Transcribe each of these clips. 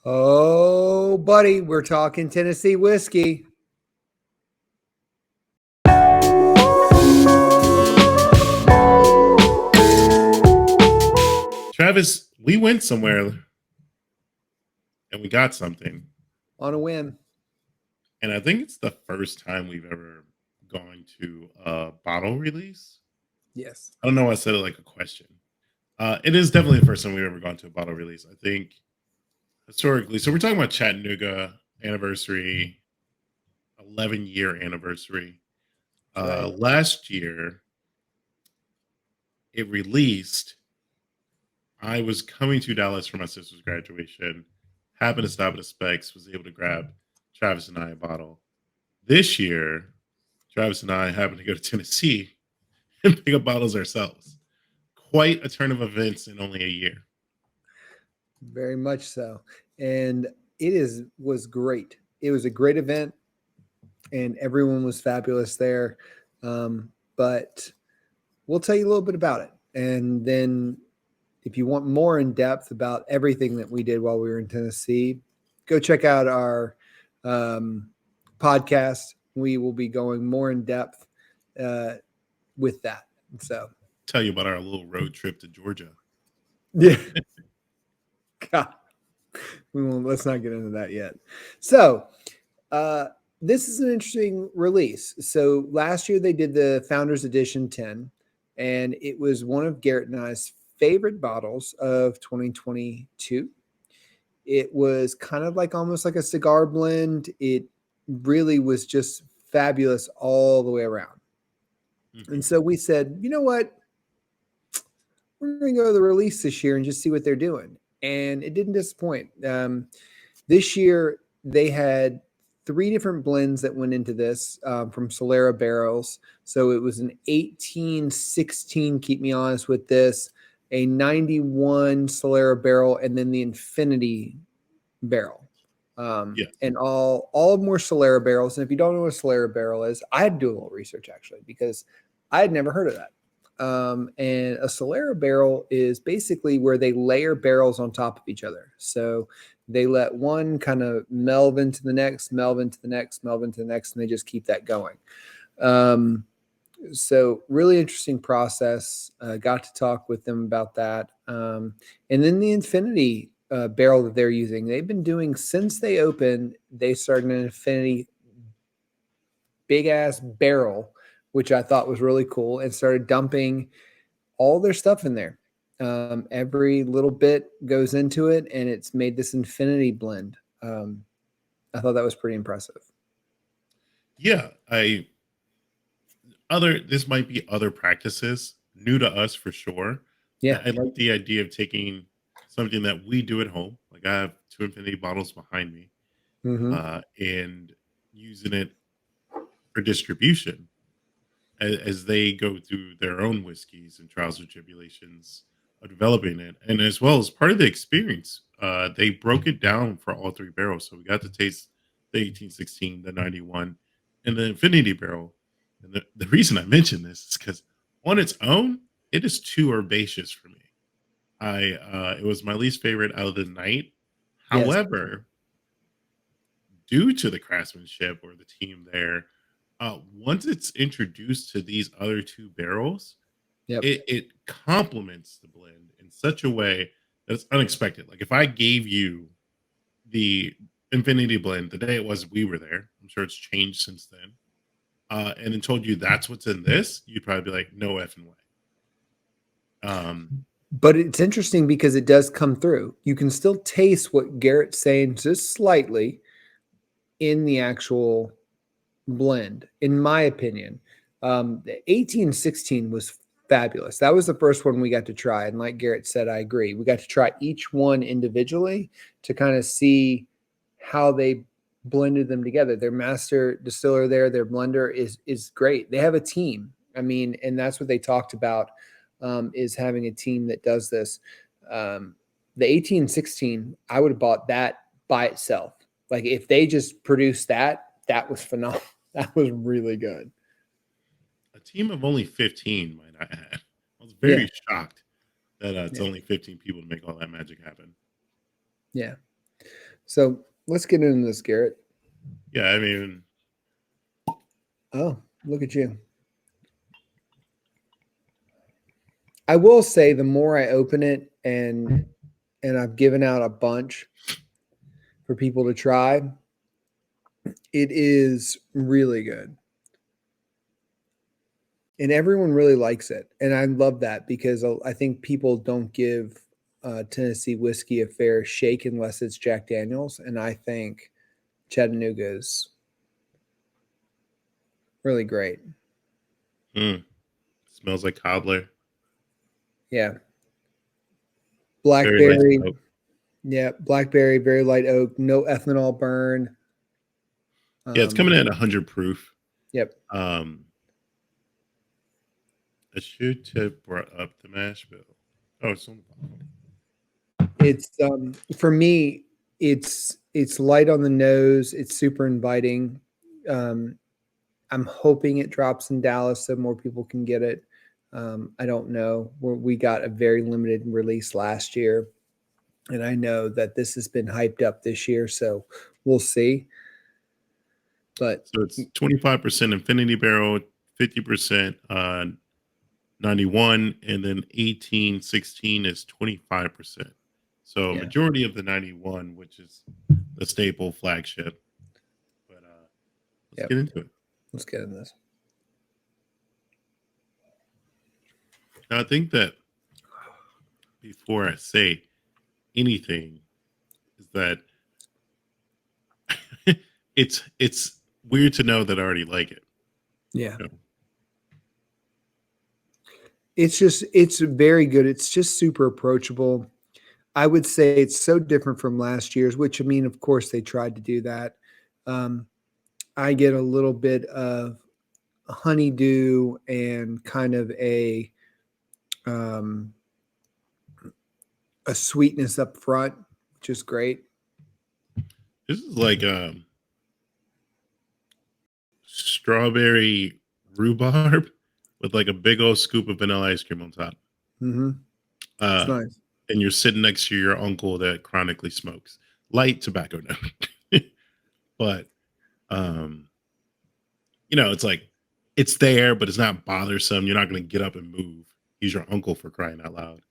Oh, buddy, we're talking Tennessee whiskey. Travis, we went somewhere and we got something. On a whim. And I think it's the first time we've ever gone to a bottle release. Yes. I don't know why I said it like a question. It is definitely the first time we've ever gone to a bottle release. I think historically. So we're talking about Chattanooga anniversary, 11-year anniversary. Right. Last year, it released. I was coming to Dallas for my sister's graduation, happened to stop at a Specs, was able to grab Travis and I a bottle. This year, Travis and I happened to go to Tennessee and pick up bottles ourselves. Quite a turn of events in only a year. Very much so. And was great. It was a great event and everyone was fabulous there. But we'll tell you a little bit about it. And then if you want more in depth about everything that we did while we were in Tennessee, go check out our podcast. We will be going more in depth with that. So, Tell you about our little road trip to Georgia. yeah. God, we won't. Let's not get into that yet. So, this is an interesting release. So last year they did the Founders Edition 10, and it was one of Garrett and I's favorite bottles of 2022. It was kind of like almost like a cigar blend. It really was just fabulous all the way around. Mm-hmm. And so we said, you know what? We're going to go to the release this year and just see what they're doing. And it didn't disappoint. This year they had 3 different blends that went into this from Solera barrels. So it was an 1816, keep me honest with this, a 91 Solera barrel, and then the Infinity barrel. Yes. And all more Solera barrels. And if you don't know what a Solera barrel is, I had to do a little research actually because I had never heard of that. And a Solera barrel is basically where they layer barrels on top of each other. So they let one kind of meld into the next, meld into the next, meld into the next, and they just keep that going. So really interesting process. Got to talk with them about that. And then the Infinity barrel that they're using, they've been doing since they opened. They started an Infinity big ass barrel, which I thought was really cool, and started dumping all their stuff in there. Every little bit goes into it, and it's made this Infinity blend. I thought that was pretty impressive. Yeah, this might be other practices new to us for sure. Yeah. I like the idea of taking something that we do at home. Like I have 2 Infinity bottles behind me, and using it for distribution as they go through their own whiskeys and trials and tribulations of developing it, and as well as part of the experience, they broke it down for all 3 barrels, so we got to taste the 1816, the 91, and the Infinity barrel. And the reason I mention this is because on its own, it is too herbaceous for me. It was my least favorite out of the night. Yes. However, due to the craftsmanship or the team there, once it's introduced to these other 2 barrels, Yep. it complements the blend in such a way that it's unexpected. Like if I gave you the Infinity blend the day it was we were there, I'm sure it's changed since then, and then told you that's what's in this, you'd probably be like, no effing way. But it's interesting because it does come through. You can still taste what Garrett's saying just slightly in the actual blend, in my opinion. The 1816 was fabulous. That was the first one we got to try. And like Garrett said, I agree. We got to try each one individually to kind of see how they blended them together. Their master distiller there, their blender is great. They have a team. I mean, and that's what they talked about, is having a team that does this. The 1816, I would have bought that by itself. Like if they just produced that, that was phenomenal. That was really good. A team of only 15, might I add. I was very shocked that it's only 15 people to make all that magic happen. Yeah. So let's get into this, Garrett. Yeah, I mean, Oh, look at you. I will say the more I open it and I've given out a bunch for people to try, it is really good. And everyone really likes it. And I love that because I think people don't give Tennessee whiskey a fair shake unless it's Jack Daniels. And I think Chattanooga is really great. smells like cobbler. Yeah. Very light Blackberry. oak. Yeah. Blackberry, very light oak, no ethanol burn. Yeah, it's coming in 100 proof. Yep. I should have brought up the mash bill. Oh, it's on the bottom. It's for me, it's light on the nose. It's super inviting. I'm hoping it drops in Dallas so more people can get it. I don't know. We got a very limited release last year, and I know that this has been hyped up this year, so we'll see. But So it's 25% Infinity Barrel, 50% 91, and then 1816 is 25%. So yeah, majority of the 91, which is the staple flagship. But let's get into it. Let's get into this. Now, I think that before I say anything, is that it's weird to know that I already like it. Yeah. You know? It's very good. It's just super approachable. I would say it's so different from last year's, which I mean, of course, they tried to do that. I get a little bit of honeydew and kind of um, a sweetness up front, which is great. This is like strawberry rhubarb with like a big old scoop of vanilla ice cream on top. Mm-hmm. It's Uh, nice. and you're sitting next to your uncle that chronically smokes light tobacco note. But um, it's like it's there, but it's not bothersome. You're not going to get up and move. He's your uncle, for crying out loud.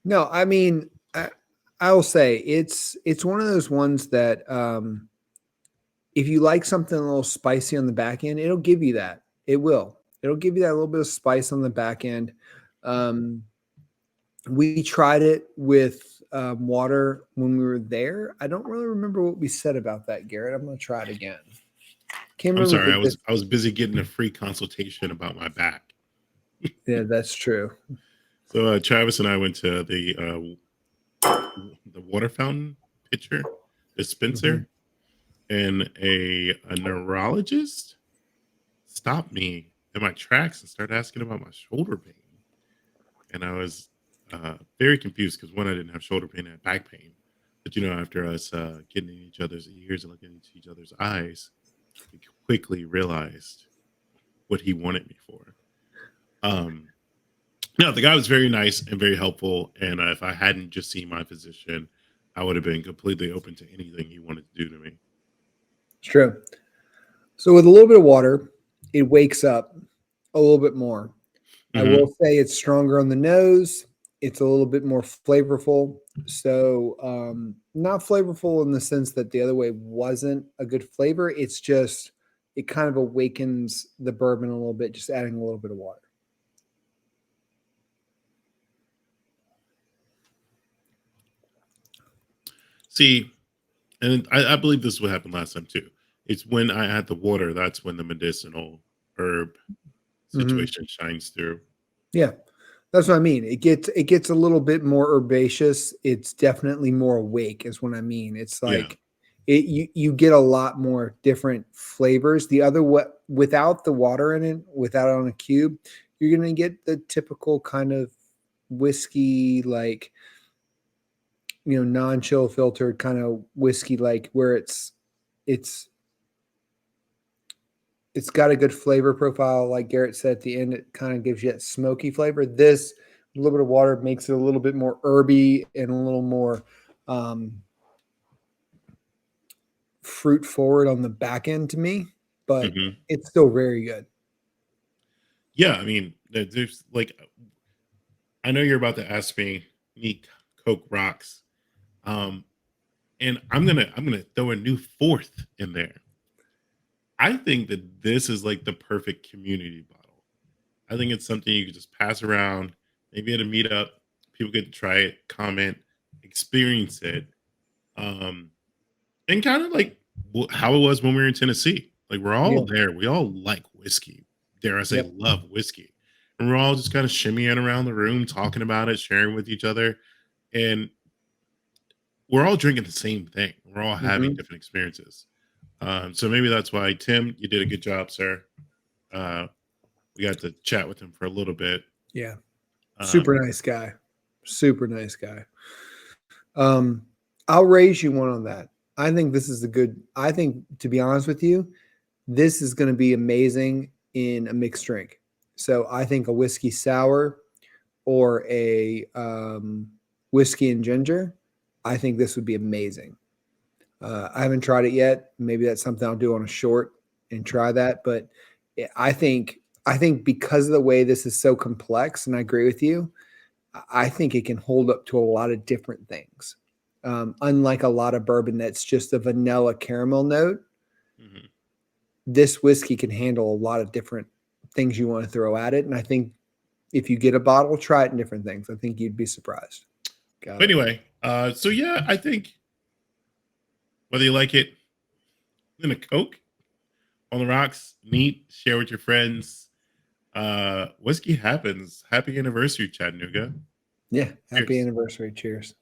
No, I mean, I will say it's one of those ones that if you like something a little spicy on the back end, it'll give you that. It will. It'll give you that little bit of spice on the back end. We tried it with water when we were there. I don't really remember what we said about that, Garrett. I'm going to try it again. Can't I'm remember. sorry, I was busy getting a free consultation about my back. Yeah, that's true. So Travis and I went to the water fountain pitcher dispenser, and a neurologist stopped me in my tracks and started asking about my shoulder pain. And I was very confused because one, I didn't have shoulder pain, I had back pain. But after us getting in each other's ears and looking into each other's eyes, we quickly realized what he wanted me for. No, the guy was very nice and very helpful. And if I hadn't just seen my physician, I would have been completely open to anything he wanted to do to me. It's true. So with a little bit of water, it wakes up a little bit more. I will say it's stronger on the nose. It's a little bit more flavorful. So not flavorful in the sense that the other way wasn't a good flavor. It's just, it kind of awakens the bourbon a little bit, just adding a little bit of water. See, and I believe this is what happened last time too. It's when I had the water, that's when the medicinal herb situation shines through. Yeah. That's what I mean. It gets a little bit more herbaceous. It's definitely more awake, is what I mean. It's like you get a lot more different flavors. The other without the water in it, without it on a cube, you're gonna get the typical kind of whiskey, like non-chill filtered kind of whiskey, like where it's got a good flavor profile. Like Garrett said at the end, it kind of gives you that smoky flavor. This A little bit of water makes it a little bit more herby and a little more fruit forward on the back end to me, but Mhm. it's still very good. Yeah, I mean, there's like I know you're about to ask me Coke rocks. Um, and I'm gonna throw a new fourth in there. I think that this is like the perfect community bottle. I think it's something you could just pass around, maybe at a meetup. People get to try it, comment, experience it, um, and kind of like how it was when we were in Tennessee. Like we're all Yeah. there. We all like whiskey. Dare I say, Yep. love whiskey. And we're all just kind of shimmying around the room, talking about it, sharing with each other. And we're all drinking the same thing. We're all having Hmm. different experiences. So maybe that's why, Tim, you did a good job, sir. Uh, we got to chat with him for a little bit. Yeah. Um, Super nice guy. Super nice guy. Um, I'll raise you one on that. I think this is a good. I think, to be honest with you, this is going to be amazing in a mixed drink. So I think a whiskey sour or a whiskey and ginger. I think this would be amazing. I haven't tried it yet. Maybe that's something I'll do on a short and try that. But I think because of the way this is so complex, and I agree with you, I think it can hold up to a lot of different things. Unlike a lot of bourbon that's just a vanilla caramel note, mhm. this whiskey can handle a lot of different things you want to throw at it. And I think if you get a bottle, try it in different things. I think you'd be surprised. Got But it. anyway, so yeah, I think whether you like it in a Coke on the rocks, neat, share with your friends. Whiskey happens. Happy anniversary, Chattanooga. Yeah. Happy Cheers. anniversary. Cheers.